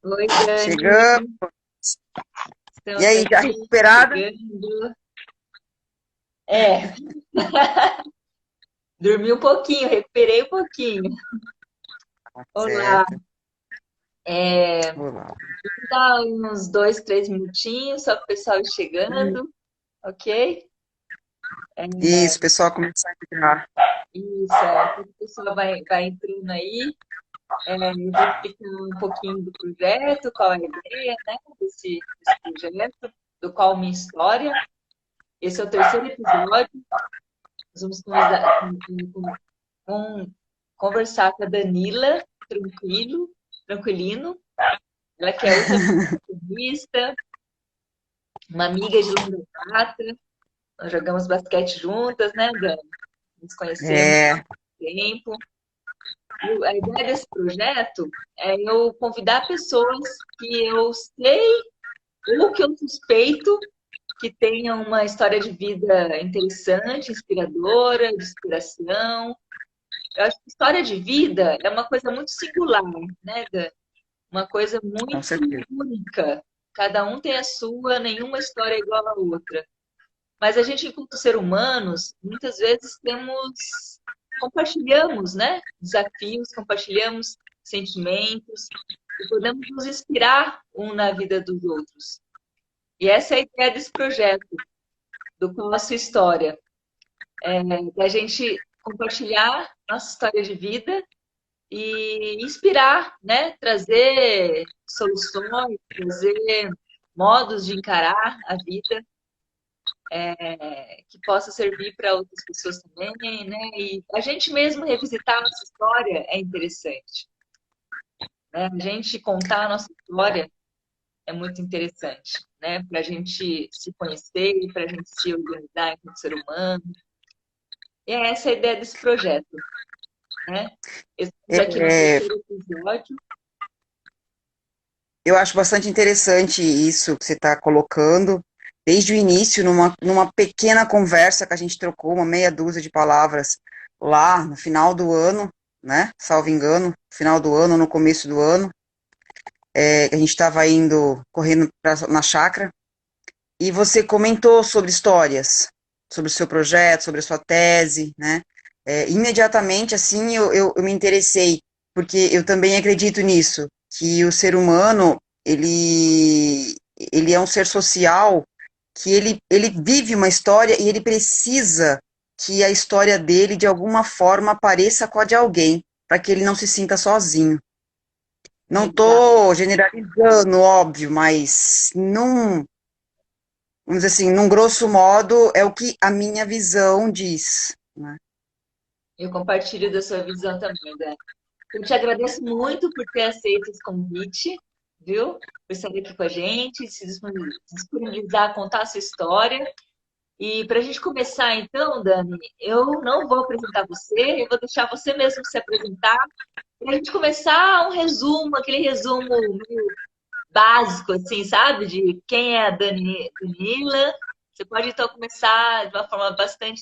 Oi, Dani. Chegamos. E Estamos aí, já aqui recuperada? chegando. É, dormi um pouquinho, recuperei um pouquinho. Olá. Certo. É, Olá. dá uns 2, 3 minutinhos só para o pessoal ir chegando, ok? É, Isso, pessoal, começar a entrar. isso, enquanto o pessoal vai entrando aí, eu vou explicar um pouquinho do projeto, qual é a ideia, né, desse projeto, do qual minha história. Esse é o terceiro episódio. Nós vamos conversar com a Danila Tranquilino, ela que é ultramaratonísta, uma amiga de longa data. Nós jogamos basquete juntas, né, Dani? Nos conhecemos há É, muito tempo. E a ideia desse projeto é eu convidar pessoas que eu sei ou que eu suspeito que tenham uma história de vida interessante, inspiradora, de inspiração. Eu acho que história de vida é uma coisa muito singular, né, Dani? Uma coisa com muito certeza. única. Cada um tem a sua, nenhuma história é igual à outra. Mas a gente, enquanto ser humanos, muitas vezes compartilhamos, né? Desafios, compartilhamos sentimentos e podemos nos inspirar um na vida dos outros. E essa é a ideia desse projeto, do qual a sua história, da gente compartilhar nossa história de vida e inspirar, né? Trazer soluções, trazer modos de encarar a vida que possa servir para outras pessoas também, né? E a gente mesmo revisitar a nossa história é interessante, né? A gente contar a nossa história é muito interessante, né? Para a gente se conhecer, para a gente se organizar enquanto ser humano. E é essa a ideia desse projeto, né? Estamos aqui no É, terceiro episódio. eu acho bastante interessante isso que você está colocando. Desde o início, numa pequena conversa que a gente trocou, uma meia dúzia de palavras, lá no final do ano, né? Salvo engano, final do ano, no começo do ano, que a gente estava indo correndo na chácara. E você comentou sobre histórias, sobre o seu projeto, sobre a sua tese, né? Imediatamente, assim, eu me interessei, porque eu também acredito nisso, que o ser humano, ele é um ser social, que ele vive uma história e ele precisa que a história dele, de alguma forma, pareça com a de alguém, para que ele não se sinta sozinho. Não Exato. estou generalizando, óbvio, mas vamos dizer assim, num grosso modo, é o que a minha visão diz, né? Eu compartilho da sua visão também, Dani. Eu te agradeço muito por ter aceito esse convite, viu? Por estar aqui com a gente, se disponibilizar a contar a sua história. E para a gente começar, então, Dani, eu não vou apresentar você, eu vou deixar você mesmo se apresentar. Para a gente começar, um resumo, aquele resumo meio básico, assim, sabe? De quem é a Danila. Você pode, então, começar de uma forma bastante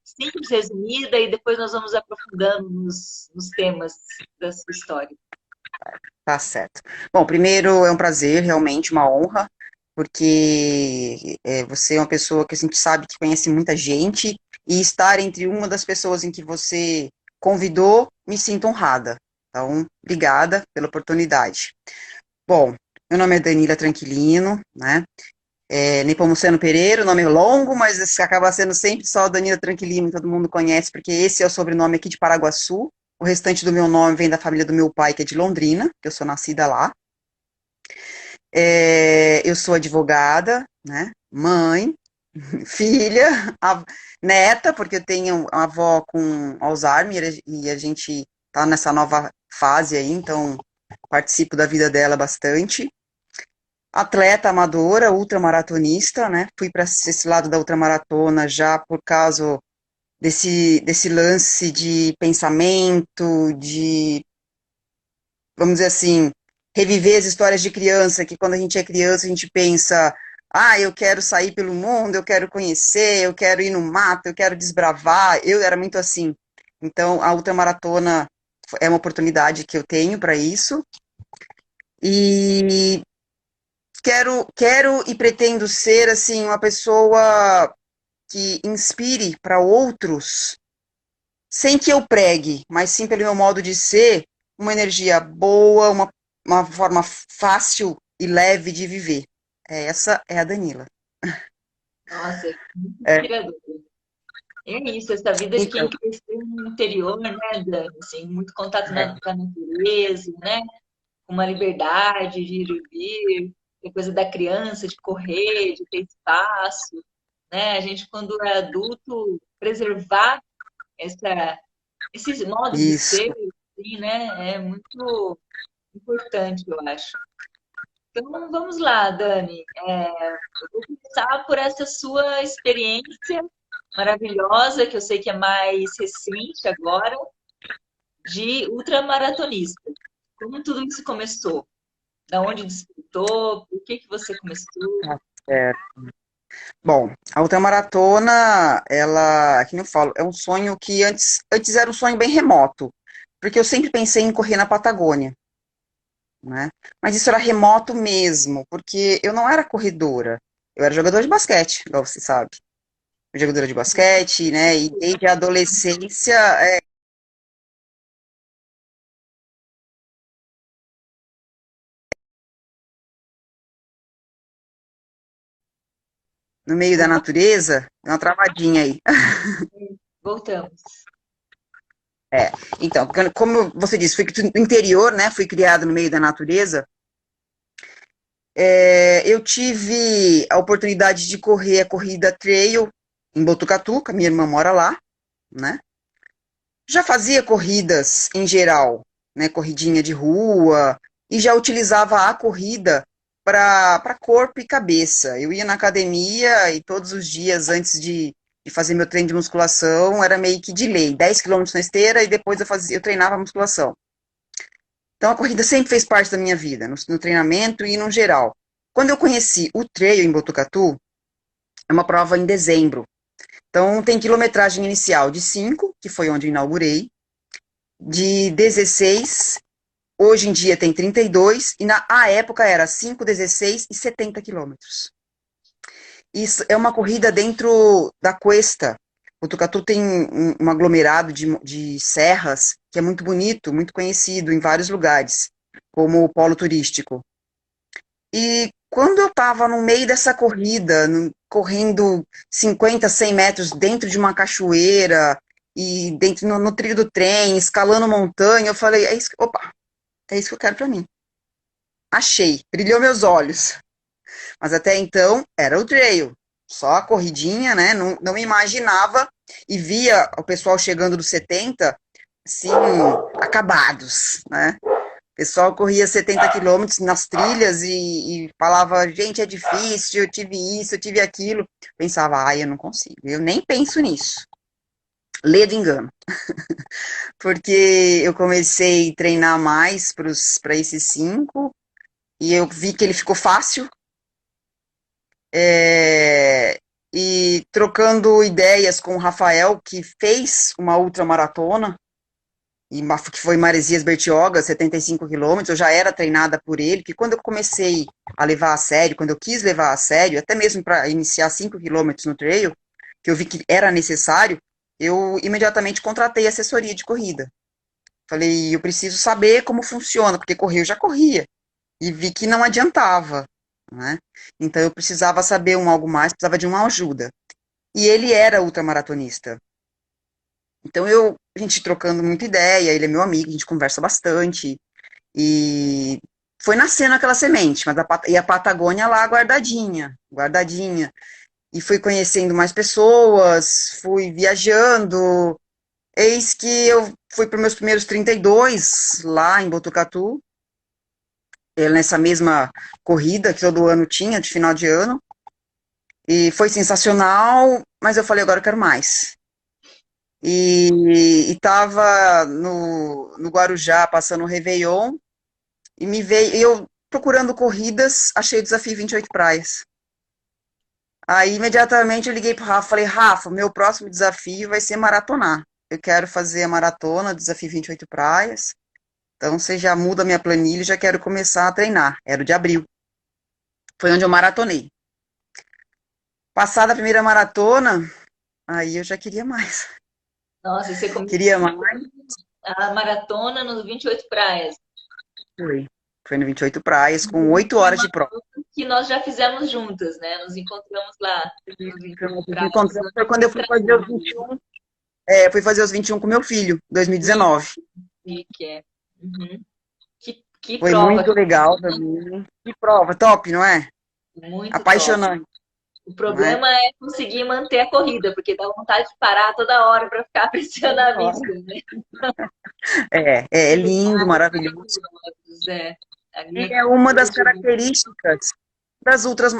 simples, resumida, e depois nós vamos aprofundando nos temas da sua história. Tá certo. Bom, primeiro é um prazer, realmente uma honra, porque você é uma pessoa que a gente sabe que conhece muita gente, e estar entre uma das pessoas em que você convidou, me sinto honrada. Então, obrigada pela oportunidade. Bom, meu nome é Danila Tranquilino, né? Nepomuceno Pereira, o nome é longo, mas esse acaba sendo sempre só Danila Tranquilino, todo mundo conhece, porque esse é o sobrenome aqui de Paraguaçu. O restante do meu nome vem da família do meu pai, que é de Londrina, que eu sou nascida lá. Eu sou advogada, né? Mãe, filha, neta, porque eu tenho uma avó com Alzheimer e a gente tá nessa nova fase aí, então participo da vida dela bastante. Atleta amadora, ultramaratonista, né? Fui para esse lado da ultramaratona já por causa desse lance de pensamento, de, vamos dizer assim, reviver as histórias de criança, que quando a gente é criança a gente pensa, ah, eu quero sair pelo mundo, eu quero conhecer, eu quero ir no mato, eu quero desbravar. Eu era muito assim. Então, a ultramaratona é uma oportunidade que eu tenho para isso. E quero e pretendo ser, assim, uma pessoa que inspire para outros, sem que eu pregue, mas sim pelo meu modo de ser, uma energia boa, uma forma fácil e leve de viver. Essa é a Danila. Nossa, muito É, inspirador. É isso, essa vida de quem então, cresceu no interior, né, Dani? Assim, muito contato com a natureza, né? Com uma liberdade de ir e vir, tem coisa da criança, de correr, de ter espaço, né? A gente, quando é adulto, preservar essa, esse modo de isso. ser, assim, né? É muito importante, eu acho. Então, vamos lá, Dani. Eu vou começar por essa sua experiência maravilhosa, que eu sei que é mais recente agora, de ultramaratonista. Como tudo isso começou? Da onde despertou? Por que que você começou? Tá certo. Bom, a ultramaratona, ela, que nem eu falo, é um sonho que antes era um sonho bem remoto, porque eu sempre pensei em correr na Patagônia, né? Mas isso era remoto mesmo, porque eu não era corredora, eu era jogadora de basquete, igual você sabe. Jogadora de basquete, né? E desde a adolescência, no meio da Opa, natureza, uma travadinha aí. voltamos. É, então, como você disse, fui do interior, né? Fui criado no meio da natureza. Eu tive a oportunidade de correr a corrida trail em Botucatu, que a minha irmã mora lá, né? Já fazia corridas em geral, né? Corridinha de rua, e já utilizava a corrida para corpo e cabeça. Eu ia na academia e todos os dias antes de fazer meu treino de musculação era meio que de lei, 10 quilômetros na esteira e depois eu treinava musculação. Então a corrida sempre fez parte da minha vida, no treinamento e no geral. Quando eu conheci o trail em Botucatu, é uma prova em dezembro. Então tem quilometragem inicial de 5, que foi onde eu inaugurei, de 16, hoje em dia tem 32, e na a época era 5, 16 e 70 quilômetros. Isso é uma corrida dentro da Cuesta. Botucatu tem um aglomerado de serras que é muito bonito, muito conhecido em vários lugares, como o polo turístico. E quando eu estava no meio dessa corrida, correndo 50, 100 metros dentro de uma cachoeira e dentro no trilho do trem, escalando montanha, eu falei, opa, é isso que eu quero para mim. Achei, brilhou meus olhos. Mas até então era o trail, só a corridinha, né? Não me imaginava e via o pessoal chegando dos 70, assim, acabados, né? O pessoal corria 70 quilômetros nas trilhas e falava, gente, é difícil, eu tive isso, eu tive aquilo. Pensava, ai, eu não consigo. Eu nem penso nisso. Ledo engano. Porque eu comecei a treinar mais para esses 5 e eu vi que ele ficou fácil. É, e trocando ideias com o Rafael, que fez uma ultramaratona, que foi Maresias Bertioga, 75 quilômetros, eu já era treinada por ele, que quando eu comecei a levar a sério, quando eu quis levar a sério, até mesmo para iniciar 5 quilômetros no trail, que eu vi que era necessário, eu imediatamente contratei assessoria de corrida. Falei, eu preciso saber como funciona, porque correr eu já corria, e vi que não adiantava, né? Então eu precisava saber algo mais, precisava de uma ajuda. E ele era ultramaratonista. Então a gente trocando muita ideia, ele é meu amigo, a gente conversa bastante. E foi nascendo aquela semente, mas e a Patagônia lá guardadinha, guardadinha. E fui conhecendo mais pessoas, fui viajando. Eis que eu fui para os meus primeiros 32 lá em Botucatu, nessa mesma corrida que todo ano tinha, de final de ano. E foi sensacional, mas eu falei, agora eu quero mais. E estava no Guarujá, passando o Réveillon, e me veio, eu procurando corridas, achei o desafio 28 praias. Aí, imediatamente, eu liguei pro Rafa, falei, Rafa, meu próximo desafio vai ser maratonar. Eu quero fazer a maratona, desafio 28 praias. Então você já muda a minha planilha e já quero começar a treinar. Era o de abril. Foi onde eu maratonei. Passada a primeira maratona, aí eu já queria mais. Nossa, você começou Queria mais. a maratona nos 28 praias. Foi. Foi no 28 praias, com Inclusive, 8 foi horas uma de prova. prova que nós já fizemos juntas, né? Nos encontramos lá nos 28 praias dos Encontramos anos foi quando eu fui fazer os retrasados. 21. Fui fazer os 21 com meu filho, Isso, 2019. que é. Uhum. Que Foi prova, muito legal também. Que prova, top, não é? muito top. Apaixonante, O não é? problema é conseguir manter a corrida, porque dá vontade de parar toda hora para ficar apreciando a vista, né? É lindo, maravilhoso. Quilômetros, é. Ali E é é uma das tudo. características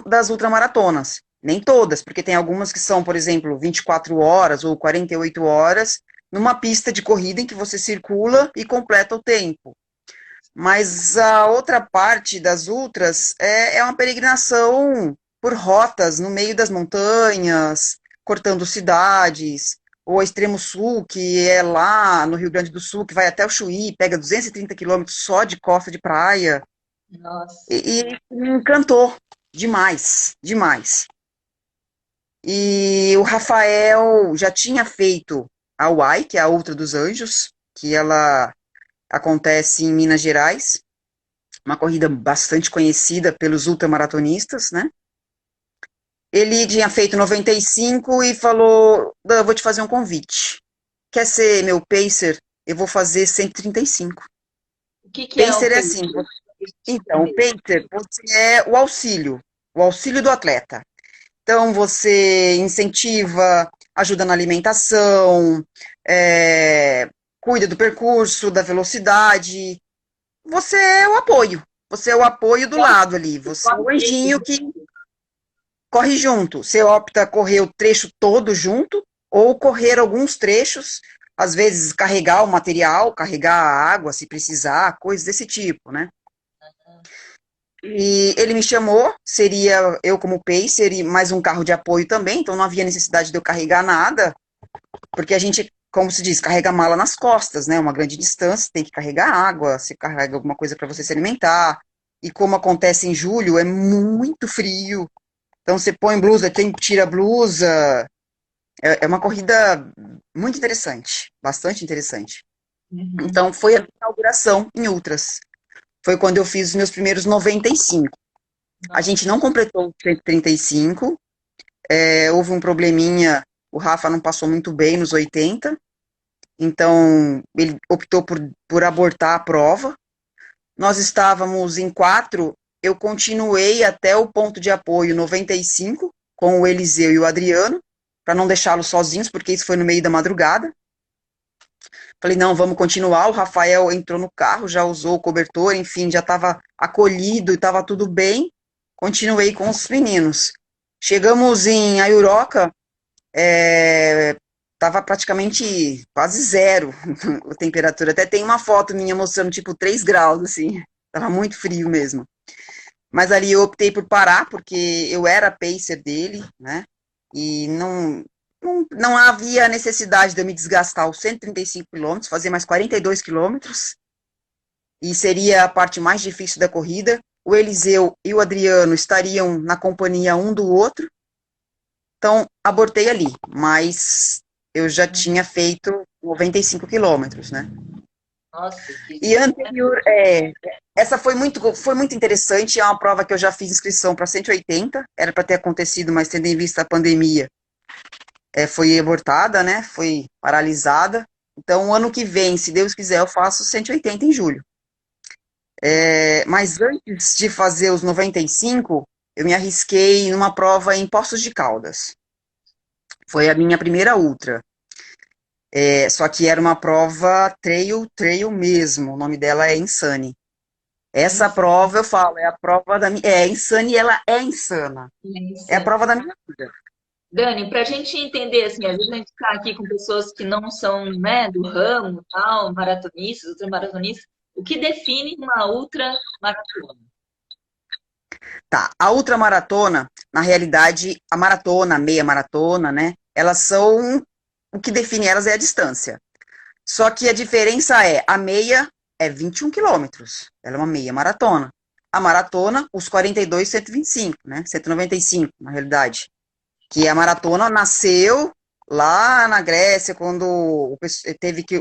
das ultramaratonas. Nem todas, porque tem algumas que são, por exemplo, 24 horas ou 48 horas, numa pista de corrida em que você circula e completa o tempo. Mas a outra parte das ultras é uma peregrinação por rotas no meio das montanhas, cortando cidades, ou a extremo sul, que é lá no Rio Grande do Sul, que vai até o Chuí, pega 230 quilômetros só de costa de praia. Nossa. E me encantou demais, demais. E o Rafael já tinha feito a UAI, que é a Ultra dos Anjos, que ela acontece em Minas Gerais, uma corrida bastante conhecida pelos ultramaratonistas, né? Ele tinha feito 95 e falou: "Dan, eu vou te fazer um convite. Quer ser meu pacer? Eu vou fazer 135." O que é o Pacer é pace? assim. Então, o pacer, você é o auxílio do atleta. Então, você incentiva, ajuda na alimentação, cuida do percurso, da velocidade. Você é o apoio. Você é o apoio do lado ali. Você é Qual o pace? anjinho que corre junto. Você opta correr o trecho todo junto ou correr alguns trechos, às vezes carregar o material, carregar a água se precisar, coisas desse tipo, né? E ele me chamou, seria eu como pacer e mais um carro de apoio também, então não havia necessidade de eu carregar nada, porque a gente, como se diz, carrega a mala nas costas, né? Uma grande distância, tem que carregar água, você carrega alguma coisa para você se alimentar. E como acontece em julho, é muito frio. Então você põe blusa, tira a blusa. É uma corrida muito interessante, bastante interessante. Uhum. Então foi a minha inauguração em ultras. Foi quando eu fiz os meus primeiros 95. A Nossa. gente não completou os 135, houve um probleminha, o Rafa não passou muito bem nos 80, então ele optou por abortar a prova. Nós estávamos em 4, eu continuei até o ponto de apoio 95, com o Eliseu e o Adriano, para não deixá-los sozinhos, porque isso foi no meio da madrugada. Falei, não, vamos continuar. O Rafael entrou no carro, já usou o cobertor, enfim, já estava acolhido, estava tudo bem. Continuei com os meninos. Chegamos em Aiuroca, tava praticamente quase zero a temperatura. Até tem uma foto minha mostrando tipo 3 graus, assim. Tava muito frio mesmo. Mas ali eu optei por parar, porque eu era pacer dele, né? E não havia necessidade de eu me desgastar os 135 quilômetros, fazer mais 42 quilômetros, e seria a parte mais difícil da corrida. O Eliseu e o Adriano estariam na companhia um do outro, então abortei ali, mas eu já tinha feito 95 quilômetros, né? Nossa, E anterior, essa foi muito interessante, é uma prova que eu já fiz inscrição para 180, era para ter acontecido, mas tendo em vista a pandemia, foi abortada, né? Foi paralisada. Então, ano que vem, se Deus quiser, eu faço 180 em julho. Mas antes de fazer os 95, eu me arrisquei numa prova em Poços de Caldas. Foi a minha primeira ultra. Só que era uma prova trail mesmo. O nome dela é Insane. Essa prova, eu falo, é a prova da minha. Insane e ela é insana. É a insane. prova da minha vida. Dani, para a gente entender, assim, às vezes a gente está aqui com pessoas que não são, né, do ramo, tal, maratonistas, ultramaratonistas, o que define uma ultramaratona? Tá, a ultramaratona, na realidade, a maratona, a meia maratona, né? Elas são. O que define elas é a distância. Só que a diferença é a meia é 21 quilômetros. Ela é uma meia maratona. A maratona, os 42, 125, né? 195, na realidade. Que a maratona nasceu lá na Grécia, quando teve que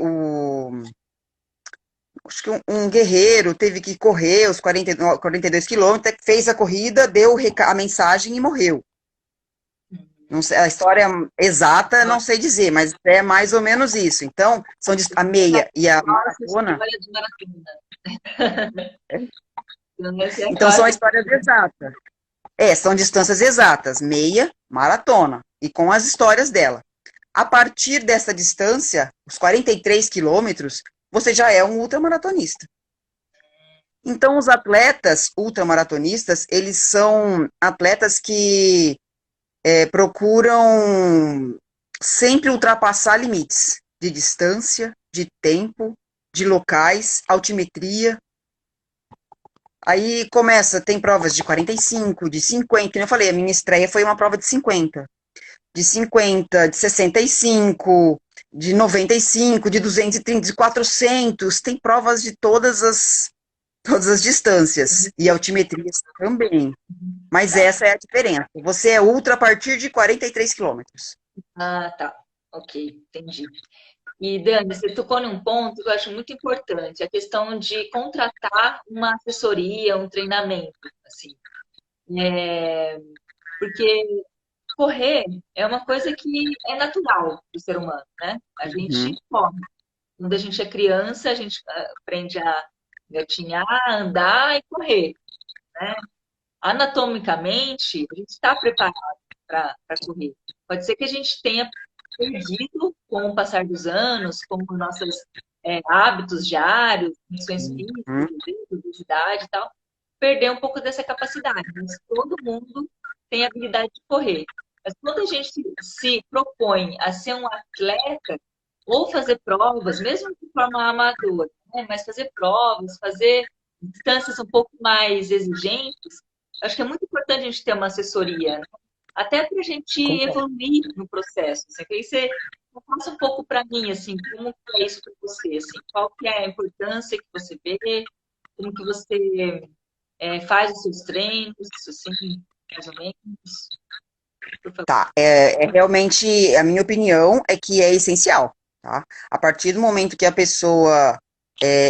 acho que um guerreiro teve que correr os 42 quilômetros, fez a corrida, deu a mensagem e morreu. Não sei, a história exata não sei dizer, mas é mais ou menos isso. Então, são a meia e a maratona. História de maratona. Essa é a Então, são história. histórias exatas. São distâncias exatas, meia, maratona, e com as histórias dela. A partir dessa distância, os 43 quilômetros, você já é um ultramaratonista. Então, os atletas ultramaratonistas, eles são atletas que procuram sempre ultrapassar limites de distância, de tempo, de locais, altimetria. Aí começa, tem provas de 45, de 50, como eu falei, a minha estreia foi uma prova de 50. De 50, de 65, de 95, de 230, de 400, tem provas de todas as distâncias, e altimetrias também. Mas essa é a diferença. Você é ultra a partir de 43 quilômetros. Ah, tá. Ok, entendi. E, Dani, você tocou num ponto que eu acho muito importante, a questão de contratar uma assessoria, um treinamento, assim. É, porque correr é uma coisa que é natural do ser humano, né? A gente Uhum. corre. Quando a gente é criança, a gente aprende a gatinhar, andar e correr, né? Anatomicamente, a gente está preparado para correr. Pode ser que a gente tenha perdido com o passar dos anos, com os nossos hábitos diários, condições Uhum. físicas, obesidade e tal, perder um pouco dessa capacidade. Mas todo mundo tem a habilidade de correr. Mas quando a gente se propõe a ser um atleta ou fazer provas, mesmo de forma amadora, né? Mas fazer provas, fazer distâncias um pouco mais exigentes, acho que é muito importante a gente ter uma assessoria, né? Até para a gente Concordo. evoluir no processo. Assim, que aí você passa um pouco para mim, assim, como que é isso para você, assim, qual que é a importância que você vê, como que você faz os seus treinos, assim, mais ou menos, por favor. Tá, realmente, a minha opinião é que é essencial, tá? A partir do momento que a pessoa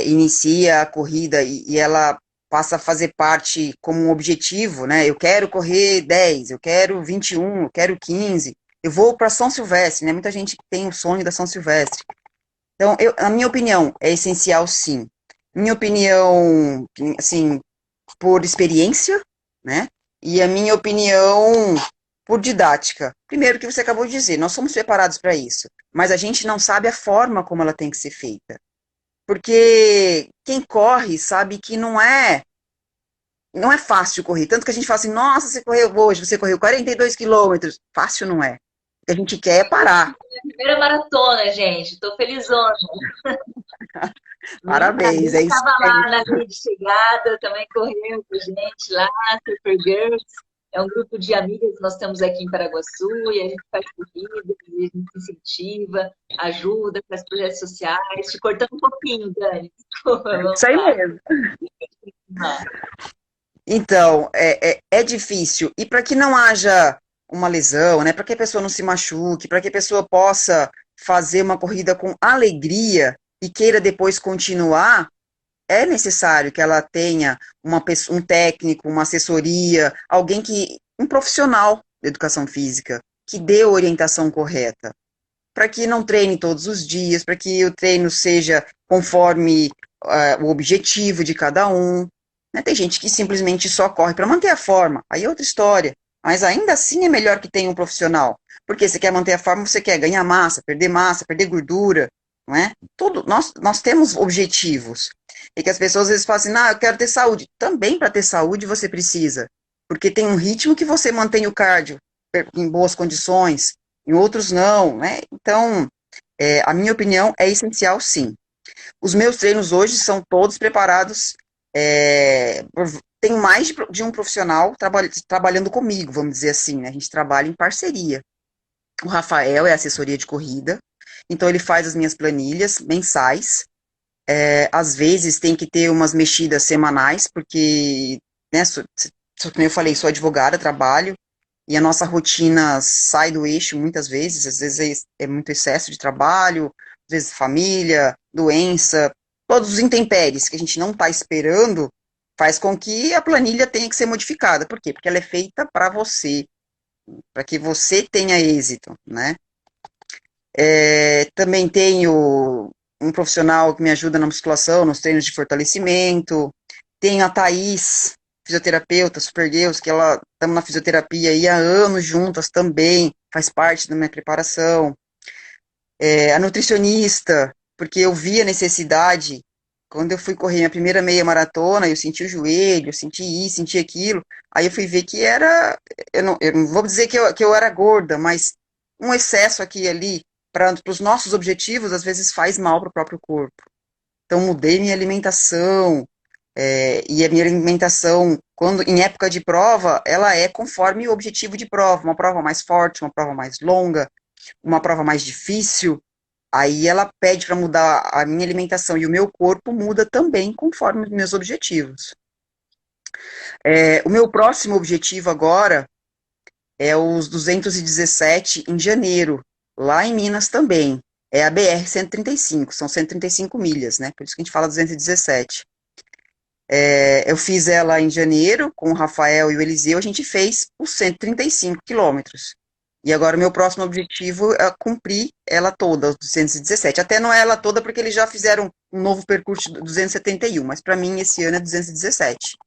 inicia a corrida e ela passa a fazer parte como um objetivo, né? Eu quero correr 10, eu quero 21, eu quero 15, eu vou para São Silvestre, né? Muita gente tem o sonho da São Silvestre. Então, a minha opinião é essencial, sim. Minha opinião, assim, por experiência, né? E a minha opinião por didática. Primeiro, que você acabou de dizer, nós somos preparados para isso, mas a gente não sabe a forma como ela tem que ser feita. Porque quem corre sabe que não é fácil correr. Tanto que a gente fala assim, nossa, você correu hoje, você correu 42 quilômetros. Fácil não é. O que a gente quer é parar. Primeira maratona, gente, tô felizona. Minha Parabéns, é amiga isso estava aí. lá na linha de chegada, também correu com a gente lá, Super Girls. É um grupo de amigas que nós temos aqui em Paraguaçu e a gente faz corrida, e a gente incentiva, ajuda, faz projetos sociais. Te cortando um pouquinho, Dani. Desculpa, vamos Isso aí lá. mesmo. Então, é difícil. E para que não haja uma lesão, né? Para que a pessoa não se machuque, para que a pessoa possa fazer uma corrida com alegria e queira depois continuar, é necessário que ela tenha um técnico, uma assessoria, um profissional de educação física que dê a orientação correta, para que não treine todos os dias, para que o treino seja conforme o objetivo de cada um. Né? Tem gente que simplesmente só corre para manter a forma, aí é outra história. Mas ainda assim é melhor que tenha um profissional, porque você quer manter a forma, você quer ganhar massa, perder gordura, não é? Nós temos objetivos. E que as pessoas às vezes falam assim, não, eu quero ter saúde. Também para ter saúde você precisa, porque tem um ritmo que você mantém o cardio em boas condições, em outros não, né? Então, a minha opinião é essencial, sim. Os meus treinos hoje são todos preparados, tenho mais de um profissional trabalhando comigo, vamos dizer assim, né? A gente trabalha em parceria. O Rafael é assessoria de corrida, então ele faz as minhas planilhas mensais, Às vezes tem que ter umas mexidas semanais, porque, né, como eu falei, sou advogada, trabalho, e a nossa rotina sai do eixo muitas vezes, às vezes é muito excesso de trabalho, às vezes família, doença, todos os intempéries que a gente não está esperando, faz com que a planilha tenha que ser modificada. Por quê? Porque ela é feita para você, para que você tenha êxito, né? Também tenho um profissional que me ajuda na musculação, nos treinos de fortalecimento. Tenho a Thaís, fisioterapeuta, Super Girls, que ela estamos na fisioterapia aí há anos juntas também, faz parte da minha preparação. A nutricionista, porque eu vi a necessidade. Quando eu fui correr minha primeira meia maratona, eu senti o joelho, eu senti isso, senti aquilo. Aí eu fui ver que era. Eu não vou dizer que eu era gorda, mas um excesso aqui e ali para os nossos objetivos, às vezes faz mal para o próprio corpo. Então, mudei minha alimentação, e a minha alimentação, quando em época de prova, ela é conforme o objetivo de prova, uma prova mais forte, uma prova mais longa, uma prova mais difícil. Aí ela pede para mudar a minha alimentação e o meu corpo muda também conforme os meus objetivos. O meu próximo objetivo agora é os 217 em janeiro, lá em Minas também. É a BR-135, são 135 milhas, né? Por isso que a gente fala 217. Eu fiz ela em janeiro, com o Rafael e o Eliseu, a gente fez os 135 quilômetros. E agora o meu próximo objetivo é cumprir ela toda, os 217. Até não é ela toda, porque eles já fizeram um novo percurso de 271, mas para mim esse ano é 217.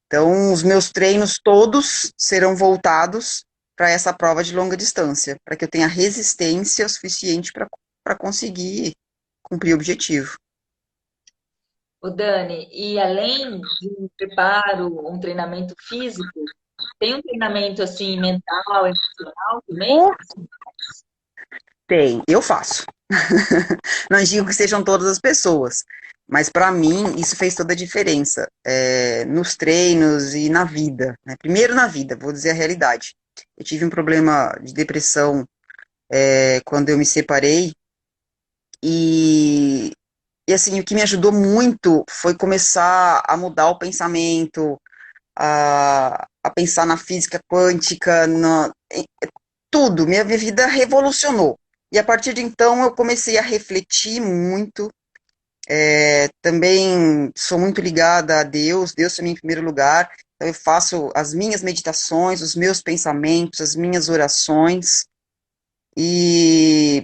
Então, os meus treinos todos serão voltados para essa prova de longa distância, para que eu tenha resistência suficiente para conseguir cumprir o objetivo. O Dani, e além de um preparo, um treinamento físico, tem um treinamento assim mental, emocional também? Tem, eu faço. Não digo que sejam todas as pessoas, mas para mim isso fez toda a diferença nos treinos e na vida, né? Primeiro na vida, vou dizer a realidade. Eu tive um problema de depressão quando eu me separei e, e assim o que me ajudou muito foi começar a mudar o pensamento, a pensar na física quântica, em tudo. Minha vida revolucionou. E a partir de então eu comecei a refletir muito. Também sou muito ligada a Deus, Deus para mim em primeiro lugar. Então eu faço as minhas meditações, os meus pensamentos, as minhas orações. E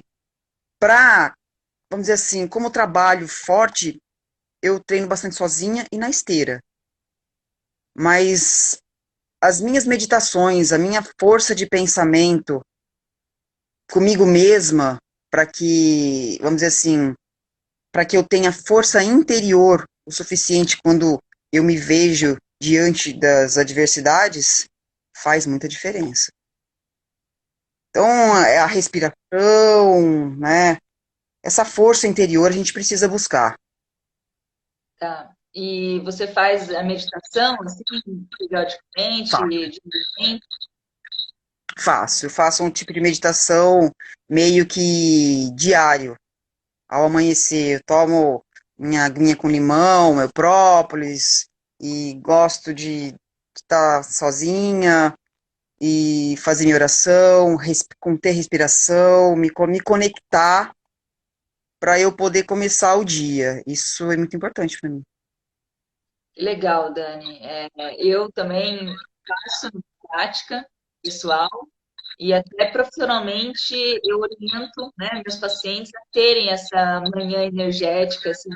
para, vamos dizer assim, como trabalho forte, eu treino bastante sozinha e na esteira. Mas as minhas meditações, a minha força de pensamento comigo mesma, para que, vamos dizer assim, para que eu tenha força interior o suficiente quando eu me vejo diante das adversidades, faz muita diferença. Então, é a respiração, né? Essa força interior a gente precisa buscar. Tá. E você faz a meditação, assim, periodicamente, Faço, diariamente? faço um tipo de meditação meio que diário, ao amanhecer. Eu tomo minha aguinha com limão, meu própolis, e gosto de estar sozinha, e fazer minha oração, conter respiração, me conectar para eu poder começar o dia. Isso é muito importante para mim. Legal, Dani. Eu também faço prática pessoal e até profissionalmente eu oriento, né, meus pacientes a terem essa manhã energética, essa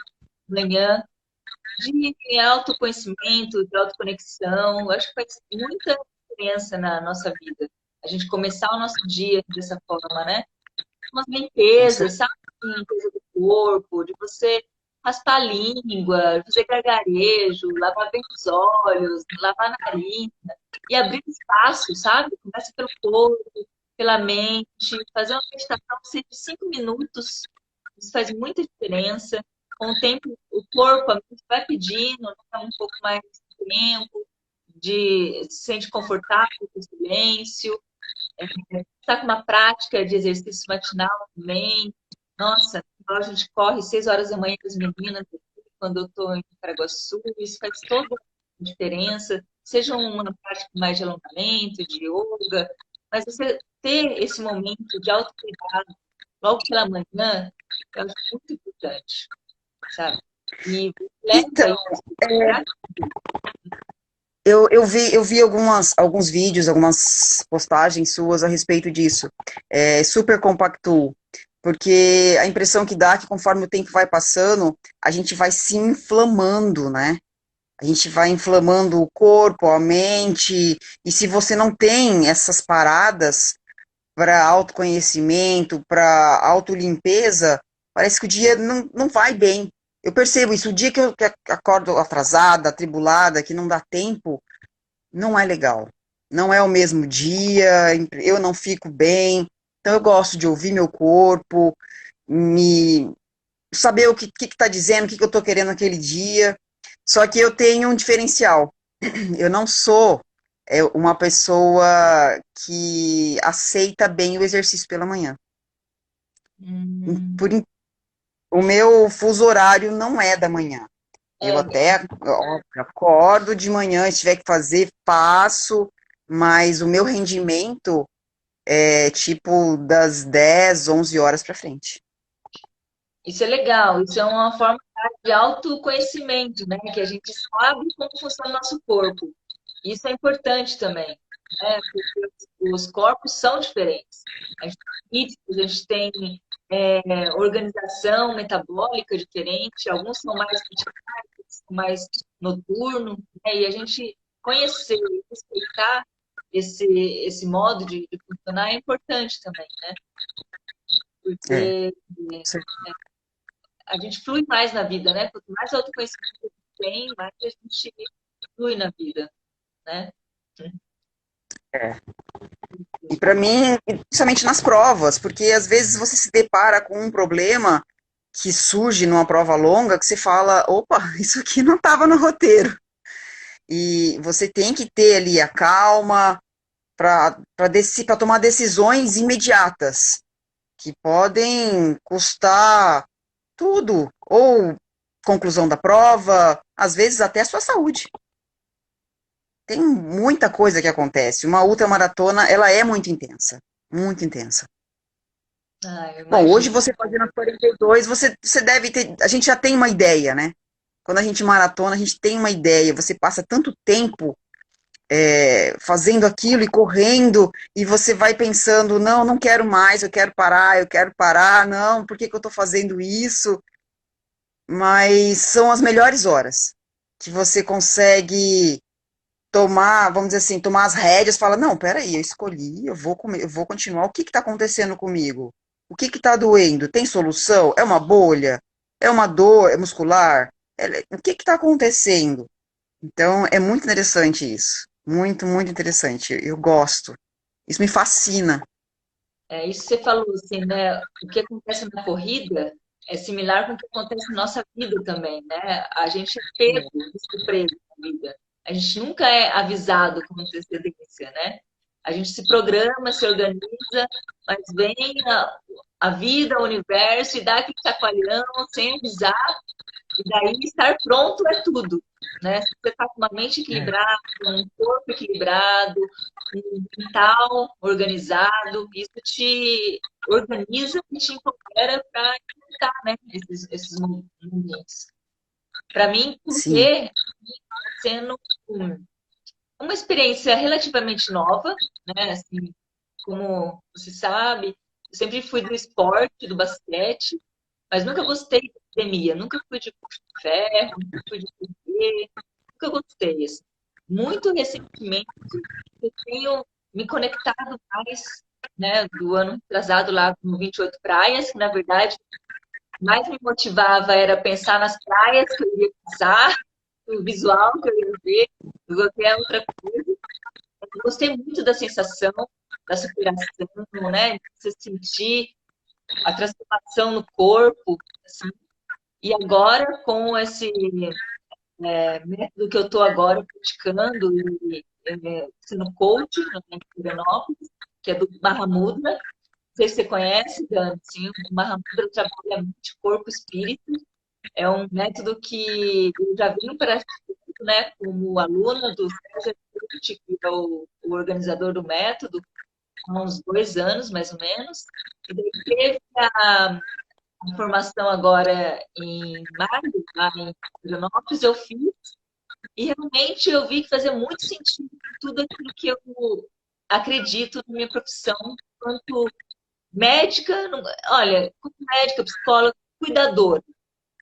manhã de autoconhecimento, de autoconexão. Eu acho que faz muita diferença na nossa vida. A gente começar o nosso dia dessa forma, né? Umas Com limpezas, certeza. sabe? Limpeza do corpo, de você raspar a língua, fazer gargarejo, lavar bem os olhos, lavar a narina e abrir espaço, sabe? Começa pelo corpo, pela mente, fazer uma meditação de 5 minutos, isso faz muita diferença. Com o tempo, o corpo, a mente vai pedindo, né, um pouco mais de tempo, se sente confortável com o silêncio. Está com uma prática de exercício matinal também. Nossa, a gente corre 6 horas da manhã com as meninas, quando eu estou em Caraguaçu, isso faz toda a diferença, seja uma prática mais de alongamento, de yoga, mas você ter esse momento de autocuidado logo pela manhã, eu acho muito importante, sabe? E Então, leva isso para eu vi alguns vídeos, algumas postagens suas a respeito disso. Super compacto, porque a impressão que dá é que conforme o tempo vai passando, a gente vai se inflamando, né? A gente vai inflamando o corpo, a mente, e se você não tem essas paradas para autoconhecimento, para autolimpeza, parece que o dia não vai bem. Eu percebo isso, o dia que eu acordo atrasada, atribulada, que não dá tempo, não é legal. Não é o mesmo dia, eu não fico bem. Então eu gosto de ouvir meu corpo, me saber o que está dizendo, o que eu estou querendo naquele dia. Só que eu tenho um diferencial. Eu não sou uma pessoa que aceita bem o exercício pela manhã. Hum, Por, o meu fuso horário não é da manhã. Eu é, até acordo de manhã, se tiver que fazer, faço, mas o meu rendimento é tipo das 10, 11 horas para frente. isso é legal, isso é uma forma de autoconhecimento, né? Que a gente sabe como funciona o nosso corpo. Isso é importante também, né? Porque os corpos são diferentes. A gente tem ritmos, a gente tem organização metabólica diferente, alguns são mais matinais, outros são mais noturnos, né? E a gente conhecer e respeitar esse modo de funcionar é importante também, né? É, Porque a gente flui mais na vida, né? Quanto mais autoconhecimento a gente tem, mais a gente flui na vida, né? é. E para mim, principalmente nas provas, porque às vezes você se depara com um problema que surge numa prova longa que você fala, opa, isso aqui não estava no roteiro. E você tem que ter ali a calma para tomar decisões imediatas, que podem custar tudo, ou conclusão da prova, às vezes até a sua saúde. Tem muita coisa que acontece. Uma ultramaratona, ela é muito intensa, muito intensa. Ah, eu Bom, hoje imagino. você fazendo as 42, você deve ter, a gente já tem uma ideia, né? Quando a gente maratona, a gente tem uma ideia. Você passa tanto tempo fazendo aquilo e correndo, e você vai pensando, não, não quero mais, eu quero parar, não, por que que eu estou fazendo isso? Mas são as melhores horas que você consegue tomar, vamos dizer assim, tomar as rédeas, fala, não, peraí, eu escolhi, eu vou comer, eu vou continuar, o que está acontecendo comigo? O que está doendo? Tem solução? É uma bolha? É uma dor? É muscular? O que está acontecendo? Então, é muito interessante isso. Muito, muito interessante. Eu gosto. Isso me fascina. Isso que você falou, assim, né? O que acontece na corrida é similar com o que acontece na nossa vida também, né? A gente é pego de surpresa na vida. A gente nunca é avisado com antecedência, né? A gente se programa, se organiza, mas vem a vida, o universo e dá aquele chacoalhão sem avisar. E daí estar pronto é tudo, né? Se você está com uma mente equilibrada, um corpo equilibrado, um mental organizado, isso te organiza e te empodera para enfrentar, né? Esses momentos. Para mim, Sim, correr está sendo uma experiência relativamente nova, né? Assim, como você sabe, eu sempre fui do esporte, do basquete, mas nunca gostei de academia, nunca fui de puxo de ferro, nunca fui de correr, nunca gostei. Assim. Muito recentemente eu tenho me conectado mais, né, do ano atrasado lá no 28 Praias, que na verdade mais me motivava era pensar nas praias que eu ia passar, o visual que eu ia ver, do que qualquer outra coisa. Eu gostei muito da sensação da superação, né, de você sentir a transformação no corpo, assim. E agora, com esse método que eu estou agora praticando e sendo coach em Florianópolis, que é do Mahamudra, sei se você conhece, Dan, sim, o Mahamudra trabalha mente, corpo, espírito. É um método que eu já venho praticando, né, como aluna do Sérgio Tucci, que é o organizador do método, há uns 2 anos, mais ou menos. E daí teve a formação agora em maio, lá em Florianópolis, eu fiz, e realmente eu vi que fazia muito sentido tudo aquilo que eu acredito na minha profissão enquanto médica, olha, como médica, psicóloga, cuidadora,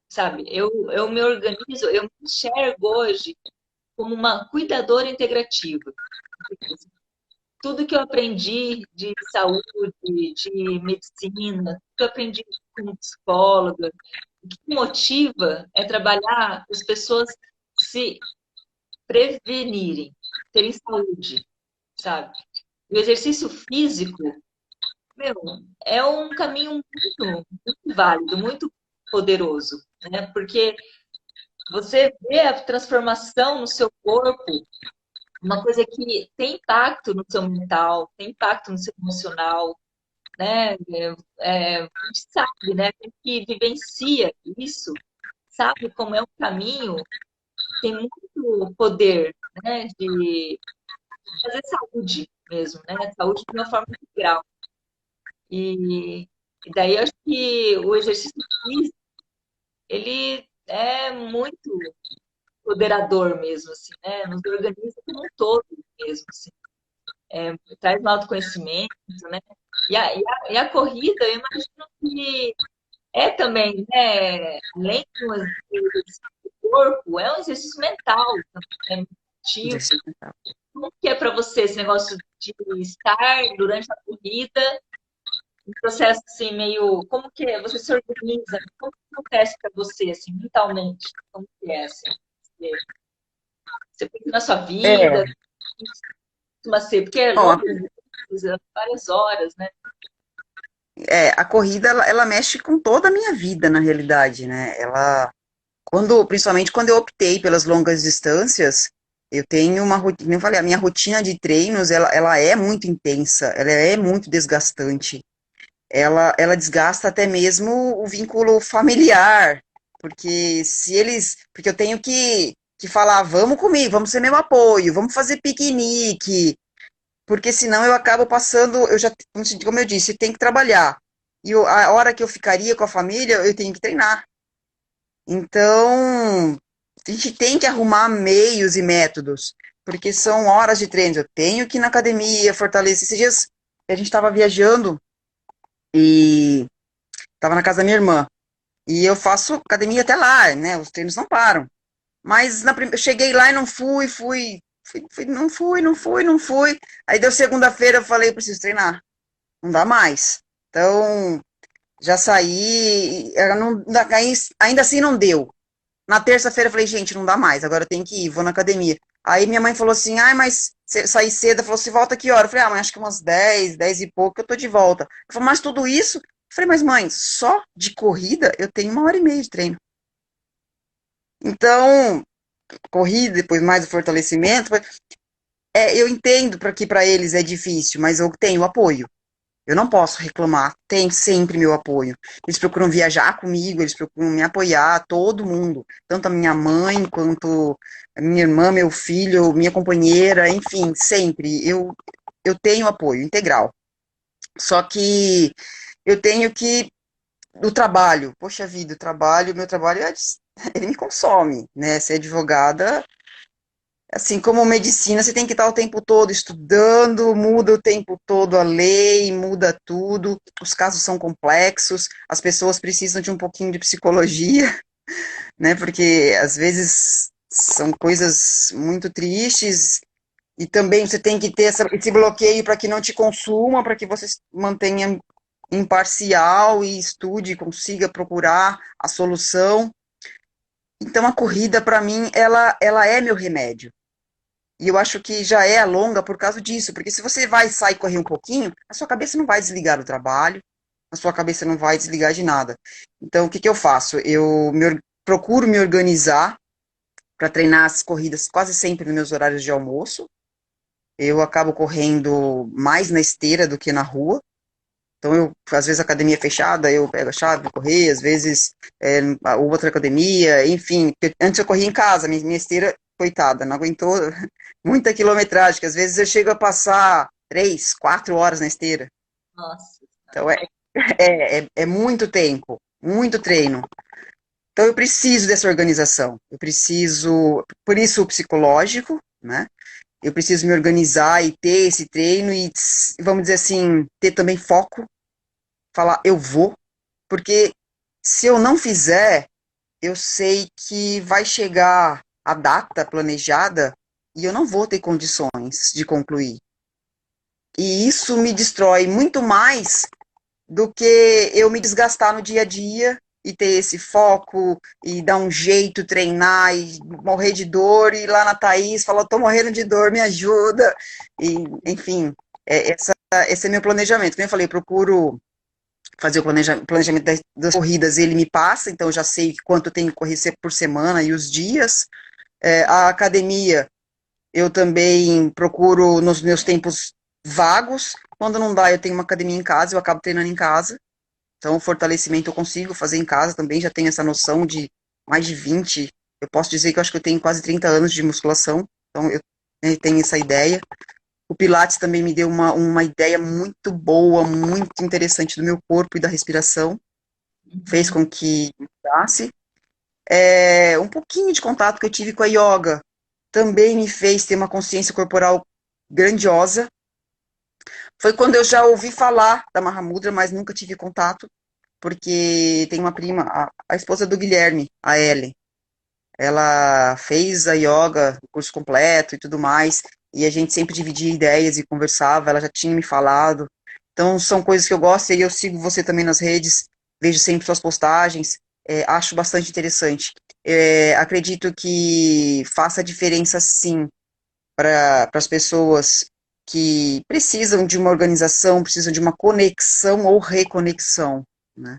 sabe? Eu me organizo, eu me enxergo hoje como uma cuidadora integrativa. Tudo que eu aprendi de saúde, de medicina, tudo que eu aprendi como psicóloga, o que me motiva é trabalhar as pessoas se prevenirem, terem saúde, sabe? O exercício físico, meu, é um caminho muito válido, muito poderoso, né? Porque você vê a transformação no seu corpo, uma coisa que tem impacto no seu mental, tem impacto no seu emocional, né? A gente sabe, né? Quem que vivencia isso, sabe como é um caminho, tem muito poder, né? De fazer saúde mesmo, né? Saúde de uma forma integral. E, e daí eu acho que o exercício físico, ele é muito empoderador mesmo, assim, né? Nos organiza como um todo mesmo, assim. Traz um autoconhecimento, né? E a corrida, eu imagino que é também, né? Além do exercício do corpo, é um exercício mental, também, ativo. Como que é para você esse negócio de estar durante a corrida, um processo assim meio, como que é? Você se organiza? Como que acontece para você assim mentalmente? Como que é assim? Você pensa na sua vida, É, costuma ser, porque é bom, longo, várias horas, né? a corrida, ela mexe com toda a minha vida, na realidade, né? Principalmente quando eu optei pelas longas distâncias, eu tenho uma rotina, como eu falei, a minha rotina de treinos, ela é muito intensa, ela é muito desgastante. Ela desgasta até mesmo o vínculo familiar, porque eu tenho que falar, vamos comigo, vamos ser meu apoio, vamos fazer piquenique, porque senão eu acabo passando, como eu disse, tem que trabalhar. E a hora que eu ficaria com a família, eu tenho que treinar. Então, a gente tem que arrumar meios e métodos, porque são horas de treino. Eu tenho que ir na academia, fortalecer. Esses dias a gente estava viajando e estava na casa da minha irmã. E eu faço academia até lá, né? Os treinos não param. Mas eu cheguei lá e não fui. Aí deu segunda-feira, eu falei, eu preciso treinar. Não dá mais. Então, já saí, ainda assim não deu. Na terça-feira eu falei, gente, não dá mais, agora eu tenho que ir, vou na academia. Aí minha mãe falou assim, ai, mas saí cedo, falou, se volta que hora? Eu falei, mãe, acho que umas 10, 10 e pouco eu tô de volta. Ela falou, mas tudo isso? Eu falei, mas mãe, só de corrida eu tenho 1 hora e meia de treino. Então, corrida, depois mais o fortalecimento, eu entendo que para eles é difícil, mas eu tenho apoio. Eu não posso reclamar, tem sempre meu apoio. Eles procuram viajar comigo, eles procuram me apoiar, todo mundo. Tanto a minha mãe, quanto a minha irmã, meu filho, minha companheira, enfim, sempre. Eu tenho apoio integral. Só que eu tenho que. O trabalho, poxa vida, meu trabalho, ele me consome, né? Ser advogada, assim como medicina, você tem que estar o tempo todo estudando, muda o tempo todo a lei, muda tudo, os casos são complexos, as pessoas precisam de um pouquinho de psicologia, né? Porque às vezes são coisas muito tristes e também você tem que ter esse bloqueio para que não te consuma, para que você se mantenha imparcial e estude, consiga procurar a solução. Então a corrida para mim ela é meu remédio. E eu acho que já é a longa por causa disso, porque se você vai sair correr um pouquinho, a sua cabeça não vai desligar do trabalho, a sua cabeça não vai desligar de nada. Então, o que eu faço? Procuro me organizar para treinar as corridas quase sempre nos meus horários de almoço. Eu acabo correndo mais na esteira do que na rua. Então, às vezes a academia é fechada, eu pego a chave, vou correr, às vezes a outra academia, enfim. Antes eu corria em casa, minha esteira, coitada, não aguentou muita quilometragem, que às vezes eu chego a passar 3, 4 horas na esteira. Nossa. Então, é muito tempo, muito treino. Então, eu preciso dessa organização. Eu preciso, por isso o psicológico, né? Eu preciso me organizar e ter esse treino e, vamos dizer assim, ter também foco, falar eu vou, porque se eu não fizer, eu sei que vai chegar a data planejada e eu não vou ter condições de concluir. E isso me destrói muito mais do que eu me desgastar no dia a dia e ter esse foco e dar um jeito, treinar e morrer de dor e ir lá na Thaís falar, tô morrendo de dor, me ajuda. E, enfim, esse é meu planejamento. Como eu falei, eu procuro fazer o planejamento das corridas, ele me passa, então eu já sei quanto eu tenho que correr por semana e os dias. A academia, eu também procuro nos meus tempos vagos. Quando não dá, eu tenho uma academia em casa, eu acabo treinando em casa. Então, o fortalecimento eu consigo fazer em casa também, já tenho essa noção de mais de 20. Eu posso dizer que eu acho que eu tenho quase 30 anos de musculação, então eu, né, tenho essa ideia. O Pilates também me deu uma ideia muito boa, muito interessante do meu corpo e da respiração, fez Uhum. com que mudasse. Um pouquinho de contato que eu tive com a yoga também me fez ter uma consciência corporal grandiosa. Foi quando eu já ouvi falar da Mahamudra, mas nunca tive contato, porque tem uma prima, a esposa do Guilherme, a Ellen. Ela fez a yoga, o curso completo e tudo mais, e a gente sempre dividia ideias e conversava, ela já tinha me falado. Então, são coisas que eu gosto, e eu sigo você também nas redes, vejo sempre suas postagens, acho bastante interessante. Acredito que faça diferença, sim, para as pessoas que precisam de uma organização, precisam de uma conexão ou reconexão, né?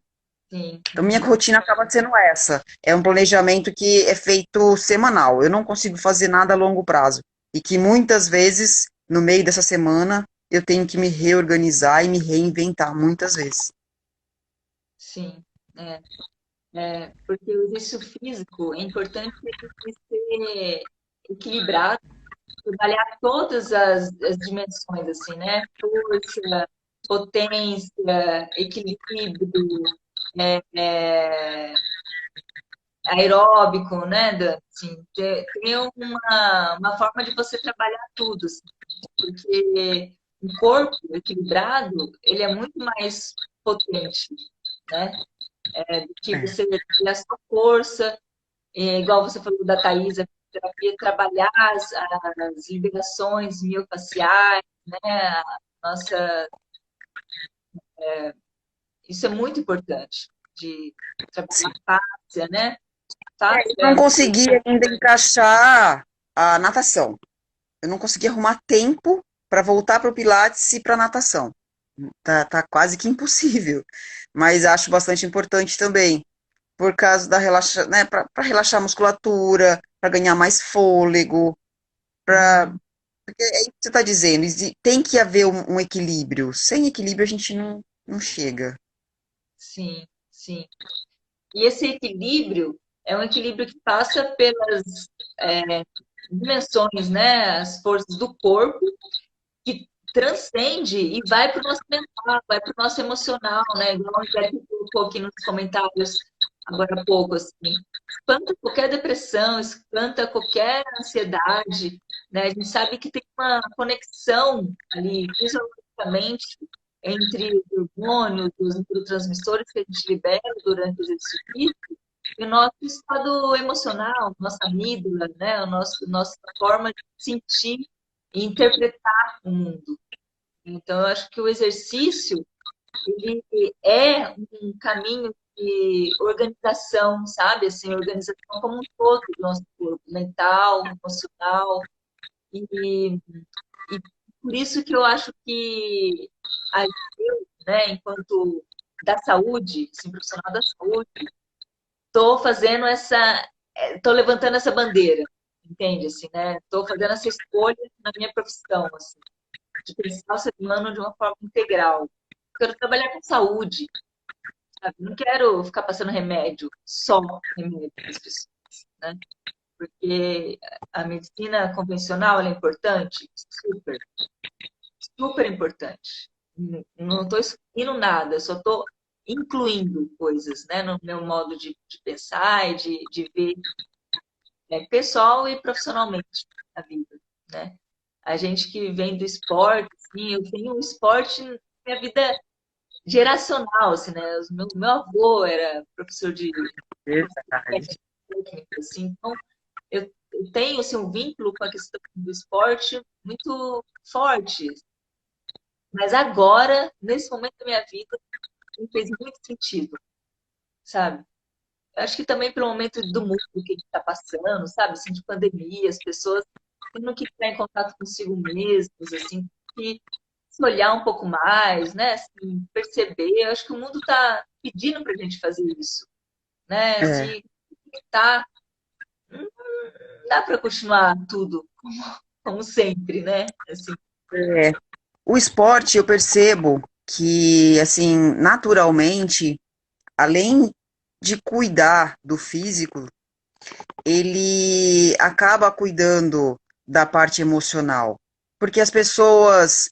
Sim. Então, minha Uhum. rotina acaba sendo essa. É um planejamento que é feito semanal. Eu não consigo fazer nada a longo prazo. E que muitas vezes, no meio dessa semana, eu tenho que me reorganizar e me reinventar, muitas vezes. Sim. É. Porque o exercício físico é importante ele ser equilibrado, trabalhar todas as dimensões, assim, né? Força, potência, equilíbrio, é, é, aeróbico, né, Dan? Assim, tem uma forma de você trabalhar tudo, assim, porque o corpo equilibrado, ele é muito mais potente, né? Do que É, você ter a sua força, igual você falou da Thais, a terapia, trabalhar as liberações miofaciais, né? Nossa, isso é muito importante, de trabalhar sim. a fáscia, né? Eu Fáscia não é consegui ainda encaixar a natação. Eu não consegui arrumar tempo para voltar para o Pilates e para a natação. Tá quase que impossível. Mas acho bastante importante também, por causa da relaxa, né, para relaxar a musculatura, para ganhar mais fôlego, para Uhum. porque é isso que você está dizendo, tem que haver um equilíbrio. Sem equilíbrio a gente não chega. Sim, sim. E esse equilíbrio é um equilíbrio que passa pelas é, dimensões, né? As forças do corpo, que transcende e vai para o nosso mental, vai para o nosso emocional, né? Igual a Angélica colocou aqui nos comentários agora há pouco, assim. Espanta qualquer depressão, espanta qualquer ansiedade, né? A gente sabe que tem uma conexão ali, fisiologicamente, entre os hormônios, os neurotransmissores que a gente libera durante o exercício físico e o nosso estado emocional, nossa amígdala, né? Nossa forma de sentir e interpretar o mundo. Então, eu acho que o exercício ele é um caminho de organização, sabe? Assim, organização como um todo do nosso corpo, mental, emocional. E, e por isso que eu acho que eu, né, enquanto da saúde, assim, profissional da saúde, estou fazendo estou levantando essa bandeira, entende? Assim, né? Estou fazendo essa escolha na minha profissão, assim, de pensar o ser humano de uma forma integral. quero trabalhar com saúde, sabe? Não quero ficar passando remédio, só remédio para as pessoas, né? Porque a medicina convencional ela é importante, super, super importante. Não estou excluindo nada, só estou incluindo coisas, né, no meu modo de pensar e de ver, pessoal e profissionalmente a vida, né? A gente que vem do esporte, assim, eu tenho um esporte na minha vida geracional, assim, né? Meu avô era professor de Verdade. técnica, assim, então eu tenho assim, um vínculo com a questão do esporte muito forte. Mas agora, nesse momento da minha vida, me fez muito sentido, sabe? Eu acho que também pelo momento do mundo que a gente está passando, sabe? Assim, de pandemia, as pessoas tendo que estar em contato consigo mesmos, assim, que se olhar um pouco mais, né? Assim, perceber. Eu acho que o mundo está pedindo para a gente fazer isso, né? É, Se tá, não dá para continuar tudo como sempre, né? Assim, é. O esporte, eu percebo que, assim, naturalmente, além de cuidar do físico, ele acaba cuidando da parte emocional. Porque as pessoas,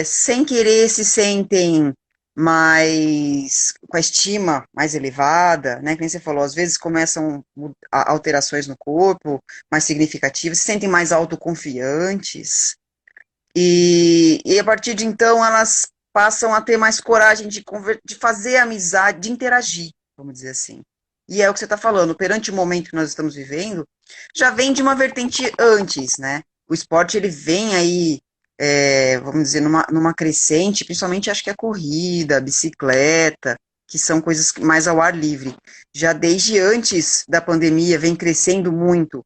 sem querer, se sentem mais com a estima mais elevada, né? Como você falou, às vezes começam alterações no corpo mais significativas, se sentem mais autoconfiantes. E a partir de então elas passam a ter mais coragem de fazer amizade, de interagir, vamos dizer assim. E é o que você está falando, perante o momento que nós estamos vivendo, já vem de uma vertente antes, né? O esporte ele vem aí, vamos dizer, numa crescente, principalmente acho que a corrida, a bicicleta, que são coisas mais ao ar livre. Já desde antes da pandemia vem crescendo muito,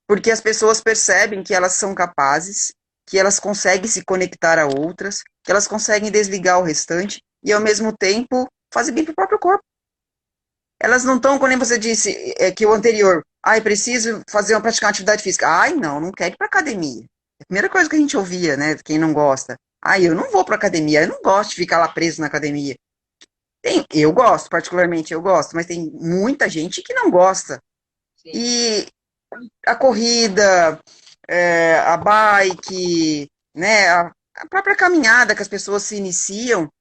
porque as pessoas percebem que elas são capazes, que elas conseguem se conectar a outras, que elas conseguem desligar o restante e, ao mesmo tempo, fazer bem para o próprio corpo. Elas não estão, como você disse, que o anterior, ai, preciso praticar uma atividade física. Ai, não quero ir para academia. É a primeira coisa que a gente ouvia, né, quem não gosta. Ai, eu não vou para academia, eu não gosto de ficar lá preso na academia. Eu gosto, particularmente eu gosto, mas tem muita gente que não gosta. sim, E a corrida, a bike, né, a própria caminhada que as pessoas se iniciam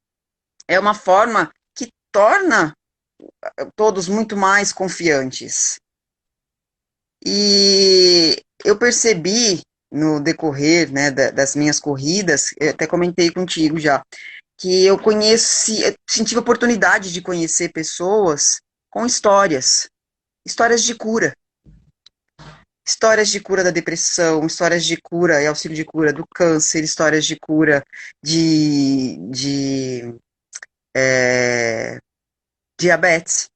é uma forma que torna todos muito mais confiantes. E eu percebi no decorrer, né, das minhas corridas, eu até comentei contigo já, que eu senti a oportunidade de conhecer pessoas com histórias de cura. Histórias de cura da depressão, histórias de cura e auxílio de cura do câncer, histórias de cura de diabetes,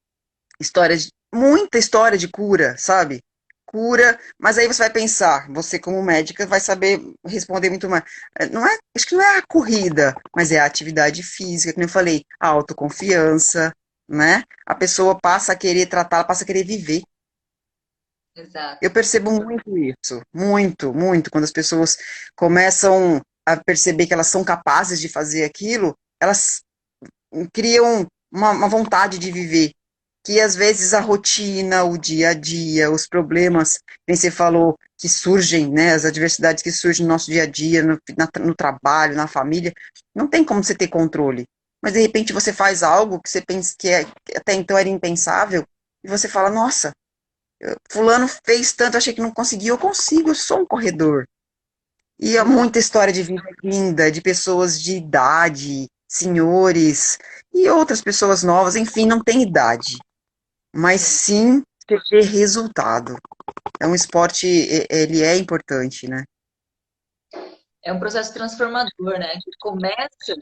muita história de cura, sabe? Cura, mas aí você vai pensar, você como médica vai saber responder muito mais. Não é, acho que não é a corrida, mas é a atividade física, como eu falei, a autoconfiança, né? A pessoa passa a querer tratar, ela passa a querer viver. Eu exato. percebo muito isso, muito, muito, quando as pessoas começam a perceber que elas são capazes de fazer aquilo, elas criam uma vontade de viver, que às vezes a rotina, o dia a dia, os problemas, nem você falou, que surgem, né, as adversidades que surgem no nosso dia a dia, no trabalho, na família, não tem como você ter controle. Mas de repente você faz algo que você pensa que até então era impensável, e você fala, nossa, fulano fez tanto, achei que não conseguia, eu consigo, eu sou um corredor. E há muita história de vida linda, de pessoas de idade, senhores e outras pessoas novas, enfim, não tem idade, mas Sim. sim ter resultado. É um esporte, ele é importante, né? É um processo transformador, né? Que começa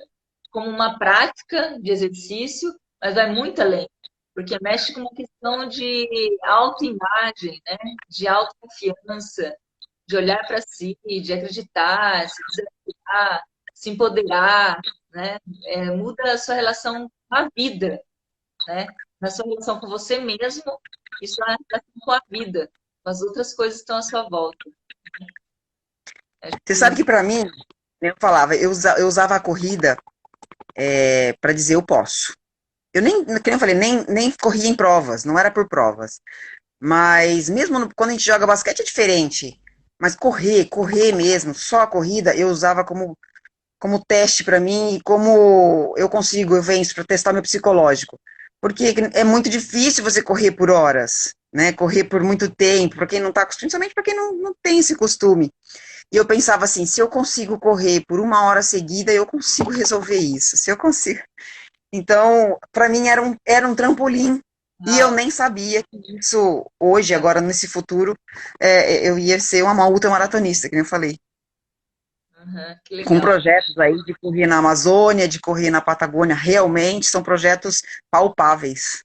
como uma prática de exercício, mas vai muito além, porque mexe com uma questão de autoimagem, né? De autoconfiança, de olhar para si, de acreditar, se desafiar, se empoderar, né? Muda a sua relação com a vida, né? Na sua relação com você mesmo e sua relação com a vida, com as outras coisas que estão à sua volta. Acho Você sabe que que para mim, eu falava, eu usava a corrida para dizer eu posso. Eu nem, como eu falei, nem corria em provas, não era por provas. Mas mesmo quando a gente joga basquete é diferente. Mas correr mesmo, só a corrida, eu usava como teste para mim e como eu venço para testar meu psicológico. Porque é muito difícil você correr por horas, né? Correr por muito tempo, para quem não está acostumado, principalmente para quem não tem esse costume. E eu pensava assim, se eu consigo correr por 1 hora seguida, eu consigo resolver isso. Se eu consigo. Então, para mim era um trampolim. E eu Uau, nem sabia que isso, hoje, agora, nesse futuro, eu ia ser uma ultramaratonista, que nem eu falei. uhum, que Com legal. projetos aí de correr na Amazônia, de correr na Patagônia, realmente são projetos palpáveis.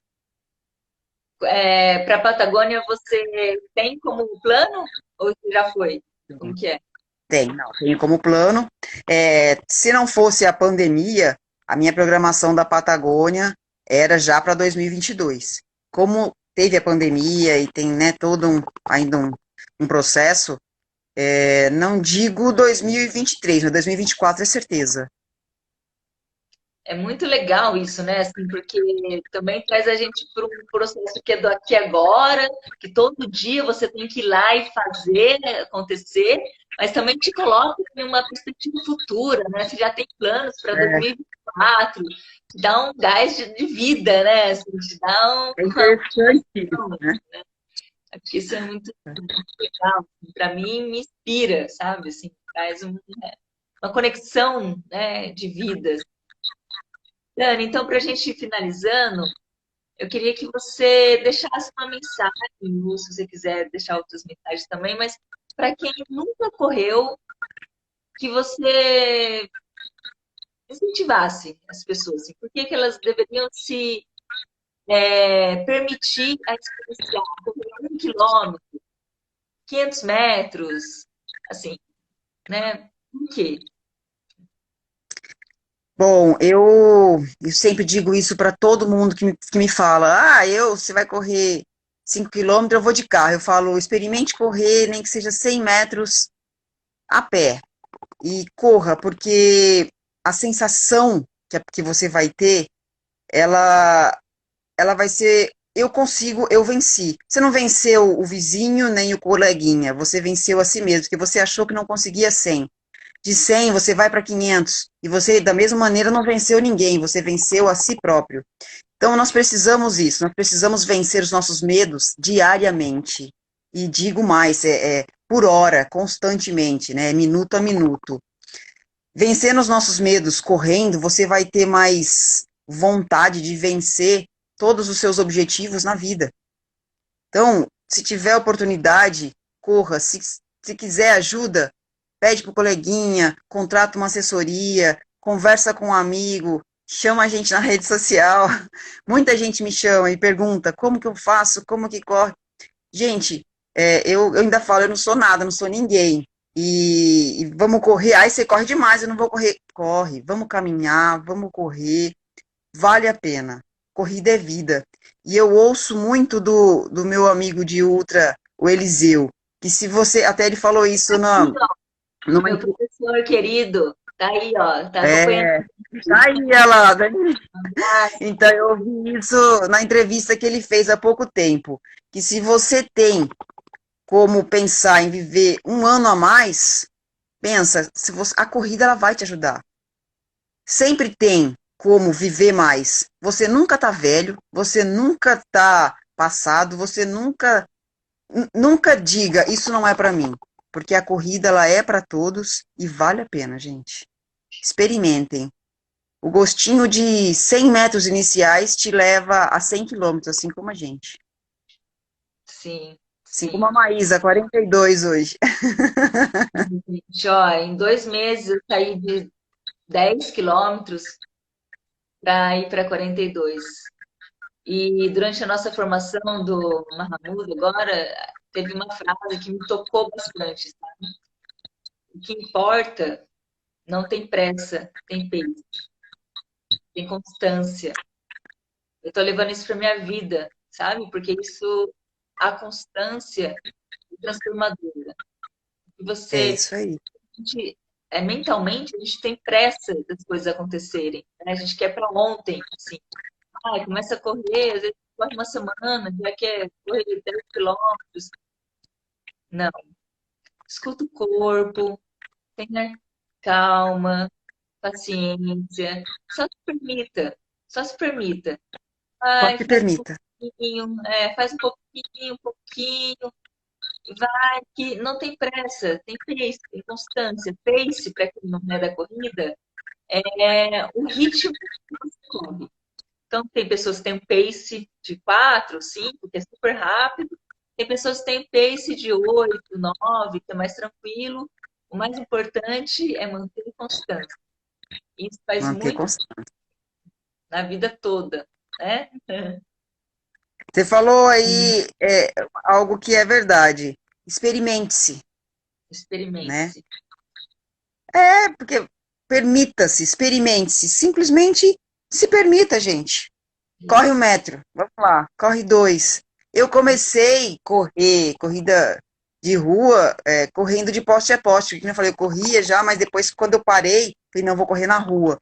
Para a Patagônia, você tem como plano ou você já foi? Como que é? Tem, não, tenho como plano. Se não fosse a pandemia, a minha programação da Patagônia era já para 2022. Como teve a pandemia e tem, né, ainda um processo, não digo 2023, mas 2024 é certeza. É muito legal isso, né? Assim, porque também traz a gente para um processo que é do aqui e agora, que todo dia você tem que ir lá e fazer acontecer, mas também te coloca em uma perspectiva futura, né? Você já tem planos para É, 2024, te dá um gás de vida, né? Assim, te dá é uma interessante isso, motivação. né? Acho que isso é muito legal. Para mim, me inspira, sabe? Assim, traz uma conexão, né, de vidas. Dani, então, para a gente ir finalizando, eu queria que você deixasse uma mensagem, ou se você quiser deixar outras mensagens também, mas para quem nunca correu, que você incentivasse as pessoas, assim, por que que elas deveriam se permitir a experienciar correr 1 quilômetro, 500 metros, assim, né? Por quê? Bom, eu sempre digo isso para todo mundo que me fala, você vai correr 5 quilômetros, eu vou de carro. Eu falo, experimente correr, nem que seja 100 metros a pé. E corra, porque a sensação que você vai ter, ela, ela vai ser, eu consigo, eu venci. Você não venceu o vizinho nem o coleguinha, você venceu a si mesmo, porque você achou que não conseguia 100. De 100, você vai para 500. E você, da mesma maneira, não venceu ninguém, você venceu a si próprio. Então, nós precisamos isso, nós precisamos vencer os nossos medos diariamente. E digo mais, por hora, constantemente, né? Minuto a minuto. Vencendo os nossos medos correndo, você vai ter mais vontade de vencer todos os seus objetivos na vida. Então, se tiver oportunidade, corra. Se quiser ajuda, pede para o coleguinha, contrata uma assessoria, conversa com um amigo, chama a gente na rede social. Muita gente me chama e pergunta como que eu faço, como que corre. Gente, eu ainda falo, eu não sou nada, não sou ninguém. E vamos correr. Aí você corre demais, eu não vou correr. Corre, vamos caminhar, vamos correr. Vale a pena. Corrida é vida. E eu ouço muito do meu amigo de ultra, o Eliseu, que se você, até ele falou isso Ih, ó, numa, meu professor querido, tá aí, ó, tá acompanhando. é, aí ela, então eu ouvi isso na entrevista que ele fez há pouco tempo, que se você tem como pensar em viver 1 ano a mais, pensa, se você, a corrida ela vai te ajudar. Sempre tem como viver mais. Você nunca tá velho, você nunca tá passado, você nunca diga isso não é para mim, porque a corrida ela é para todos e vale a pena, gente. Experimentem. O gostinho de 100 metros iniciais te leva a 100 quilômetros, assim como a gente. Sim, Assim como sim. a Maísa, 42 hoje. Gente, ó, em 2 meses eu saí de 10 quilômetros para ir para 42. E durante a nossa formação do Mahamud agora, teve uma frase que me tocou bastante, sabe? O que importa não tem pressa, tem peito, tem constância. Eu tô levando isso para minha vida, sabe? Porque isso, a constância é transformadora. E É você isso aí. mentalmente, a gente tem pressa das coisas acontecerem, né? A gente quer para ontem, assim. Ah, começa a correr, às vezes corre uma semana, já quer correr 10 quilômetros. Não, escuta o corpo, tenha calma, paciência, só se permita. Só Vai, se faz um permita. pouquinho, um pouquinho, vai, que não tem pressa, tem pace, tem constância. Pace, para quem não é da corrida, é o ritmo que você corre. Então, tem pessoas que têm um pace de 4, 5, que é super rápido. Tem pessoas que têm pace de 8, 9, que é mais tranquilo. O mais importante é manter constância. Isso faz Manter muito constante. na vida toda, né? Você falou aí algo que é verdade. Experimente-se, né? Experimente-se. É, porque permita-se, experimente-se. Simplesmente se permita, gente. Corre 1 metro, vamos lá, corre 2. Eu comecei a correr, corrida de rua, correndo de poste a poste. Como eu falei, eu corria já, mas depois, quando eu parei, falei, não, vou correr na rua.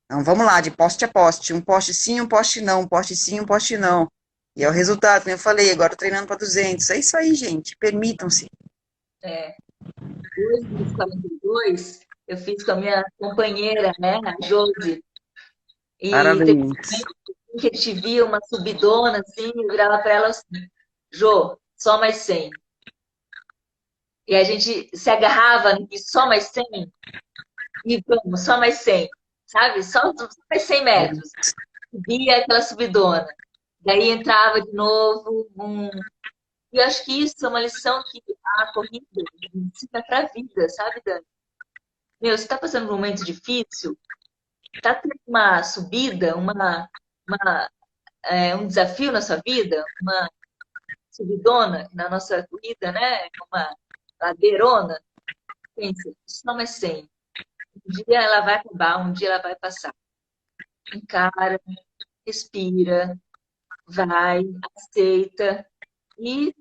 Então, vamos lá, de poste a poste. Um poste sim, um poste não. Um poste sim, um poste não. E é o resultado, como eu falei, agora eu tô treinando para 200. É isso aí, gente. Permitam-se. É, hoje, nos 42, eu fiz com a minha companheira, né, a Josi, e teve um Parabéns. momento que a gente via uma subidona, assim, eu virava para ela assim, Jô, só mais 100. E a gente se agarrava em só mais 100 e vamos, só mais 100, sabe? Só mais 100 metros. Subia aquela subidona. Daí entrava de novo. E acho que isso é uma lição que a corrida ensina para a vida, sabe, Dani? Meu, você está passando um momento difícil, está tendo uma subida, uma, um desafio na sua vida, uma subidona na nossa corrida, né? Uma ladeirona. Pensa, só mais 100. Um dia ela vai acabar, um dia ela vai passar. Encara, respira, vai, aceita e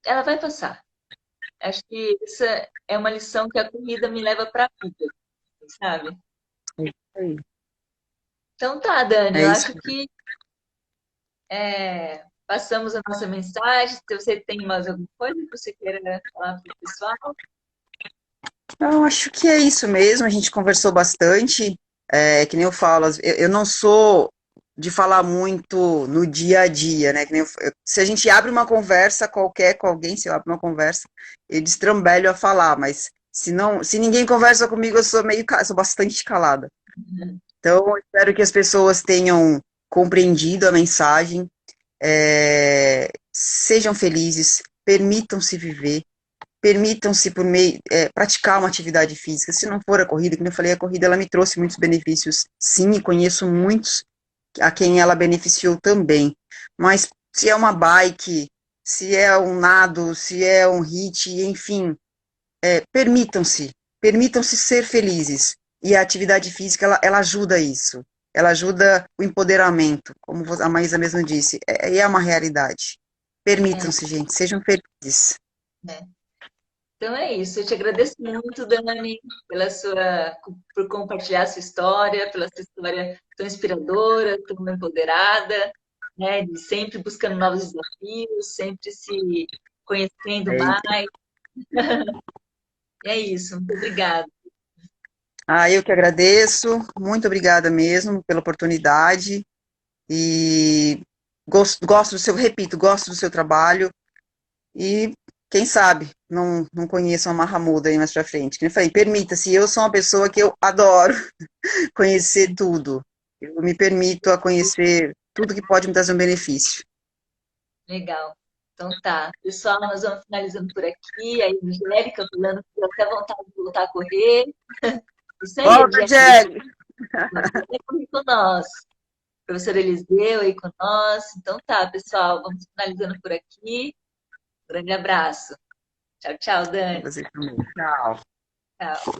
ela vai passar. Acho que essa é uma lição que a corrida me leva para a vida, sabe? É isso aí. Então tá, Dani, É eu isso. acho que passamos a nossa mensagem. Se você tem mais alguma coisa que você queira falar para o pessoal, Eu acho que é isso mesmo. A gente conversou bastante. Que nem eu falo, eu não sou de falar muito no dia a dia, né? Que nem se a gente abre uma conversa qualquer com alguém, se eu abro uma conversa, eu destrambelho a falar, mas se ninguém conversa comigo, eu sou sou bastante calada. Então, eu espero que as pessoas tenham compreendido a mensagem, sejam felizes, permitam-se viver, permitam-se por meio praticar uma atividade física. Se não for a corrida, como eu falei, a corrida ela me trouxe muitos benefícios, sim, e conheço muitos a quem ela beneficiou também. Mas se é uma bike, se é um nado, se é um hit, enfim, permitam-se, permitam-se ser felizes. E a atividade física, ela ajuda isso. Ela ajuda o empoderamento, como a Maísa mesmo disse, é uma realidade. é, Permitam-se, gente, sejam felizes. né? Então é isso. Eu te agradeço muito, Dani, por compartilhar a sua história, pela sua história tão inspiradora, tão empoderada, né? De sempre buscando novos desafios, sempre se conhecendo É mais. E é isso. Muito obrigada. Eu que agradeço, muito obrigada mesmo pela oportunidade e gosto do seu, repito, gosto do seu trabalho e quem sabe não conheço uma Mahamuda aí mais pra frente. Que nem eu falei, permita-se, eu sou uma pessoa que eu adoro conhecer tudo. Eu me permito a conhecer tudo que pode me trazer um benefício. Legal. Então tá. Pessoal, nós vamos finalizando por aqui. Aí, Angélica falando que eu até vontade de voltar a correr. Isso aí, Volta, Angélica. Jag! Vem correr com nós. Professor Eliseu aí com nós. Então tá, pessoal. Vamos finalizando por aqui. Grande abraço. Tchau, tchau, Pra Dani. você também. Tchau. Tchau.